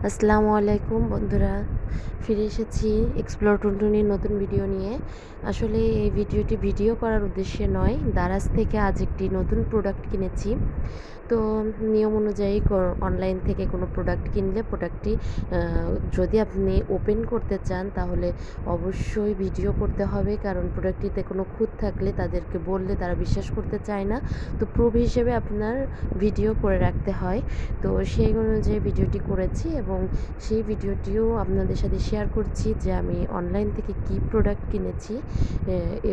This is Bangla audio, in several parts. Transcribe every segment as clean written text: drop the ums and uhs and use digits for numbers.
আসসালামু আলাইকুম বন্ধুরা, ফিরে এসেছি এক্সপ্লোর টুনটুনির নতুন ভিডিও নিয়ে। আসলে এই ভিডিওটি ভিডিও করার উদ্দেশ্যে নয়, দারাজ থেকে আজ একটি নতুন প্রোডাক্ট কিনেছি। তো নিয়ম অনুযায়ী অনলাইন থেকে কোনো প্রোডাক্ট কিনলে প্রোডাক্টটি যদি আপনি ওপেন করতে চান তাহলে অবশ্যই ভিডিও করতে হবে, কারণ প্রোডাক্টটিতে কোনো খুঁত থাকলে তাদেরকে বললে তারা বিশ্বাস করতে চায় না। তো প্রুফ হিসেবে আপনার ভিডিও করে রাখতে হয়। তো সেই অনুযায়ী ভিডিওটি করেছি এবং সেই ভিডিওটিও আপনাদের সাথে শেয়ার করছি যে আমি অনলাইন থেকে কী প্রোডাক্ট কিনেছি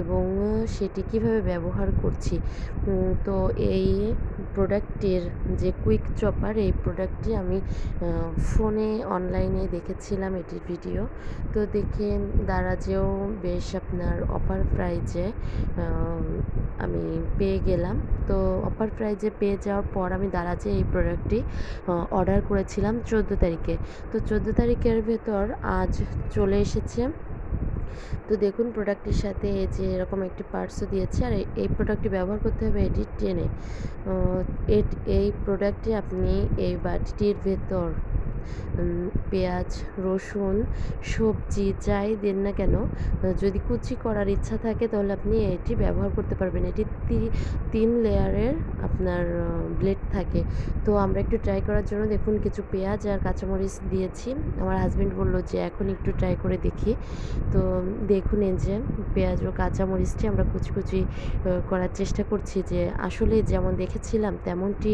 এবং সেটি কিভাবে ব্যবহার করছি। তো এই প্রোডাক্টটির যে কুইক চপার, এই প্রোডাক্টটি আমি ফোনে অনলাইনে দেখেছিলাম এটির ভিডিও। তো দেখে দারাজেও বেশ আপনার অফার প্রাইজে আমি পেয়ে গেলাম। তো অফার প্রাইজে পেয়ে যাওয়ার পর আমি দারাজে এই প্রোডাক্টটি অর্ডার করেছিলাম 14 তারিখে। তো 14 তারিখের ভেতর আজ চলে এসেছে। তো দেখুন প্রোডাক্টটির সাথে এই যে এরকম একটি পার্টসও দিয়েছে, আর এই প্রোডাক্টটি ব্যবহার করতে হবে এটি টেনে। এই প্রোডাক্টটি আপনি এই বাটিটির ভেতর পেঁয়াজ, রসুন, সবজি যাই দেন না কেন, যদি কুচি করার ইচ্ছা থাকে তাহলে আপনি এটি ব্যবহার করতে পারবেন। এটি 3 লেয়ারের আপনার ব্লেড থাকে। তো আমরা একটু ট্রাই করার জন্য দেখুন কিছু পেঁয়াজ আর কাঁচামরিচ দিয়েছি। আমার হাজব্যান্ড বলল যে এখন একটু ট্রাই করে দেখি। তো দেখুন এই যে পেঁয়াজ ও কাঁচামরিচটি আমরা কুচি কুচি করার চেষ্টা করছি যে আসলে যেমন দেখেছিলাম তেমনটি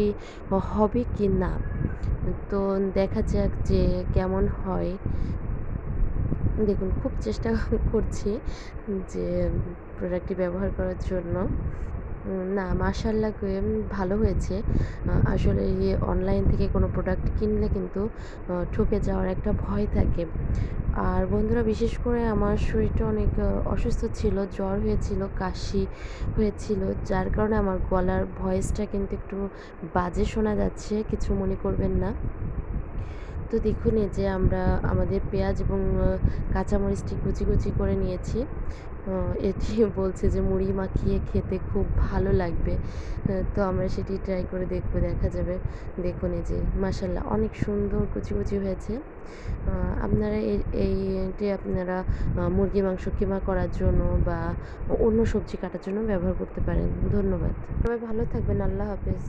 হবে কি না। তো দেখা যাক যে কেমন হয়। দেখুন খুব চেষ্টা করছি যে প্রোডাক্টটি ব্যবহার করার জন্য। না মাশাআল্লাহ ভালো হয়েছে। আসলে অনলাইন থেকে কোনো প্রোডাক্ট কিনলে কিন্তু ঠকে যাওয়ার একটা ভয় থাকে। আর বন্ধুরা, বিশেষ করে আমার শরীরটা অনেক অসুস্থ ছিল, জ্বর হয়েছিল, কাশি হয়েছিল, যার কারণে আমার গলার ভয়েসটা কিন্তু একটু বাজে শোনা যাচ্ছে, কিছু মনে করবেন না। তো দেখুন এই যে আমরা আমাদের পেঁয়াজ এবং কাঁচামরিচটি কুচি কুচি করে নিয়েছি। এটি বলছে যে মুড়ি মাখিয়ে খেতে খুব ভালো লাগবে। তো আমরা সেটি ট্রাই করে দেখব, দেখা যাবে। দেখুন এই যে মাশাআল্লাহ অনেক সুন্দর কুচি কুচি হয়েছে। আপনারা এইটি আপনারা মুরগির মাংস কিমা করার জন্য বা অন্য সবজি কাটার জন্য ব্যবহার করতে পারেন। ধন্যবাদ। সবাই ভালো থাকবেন। আল্লাহ হাফেজ।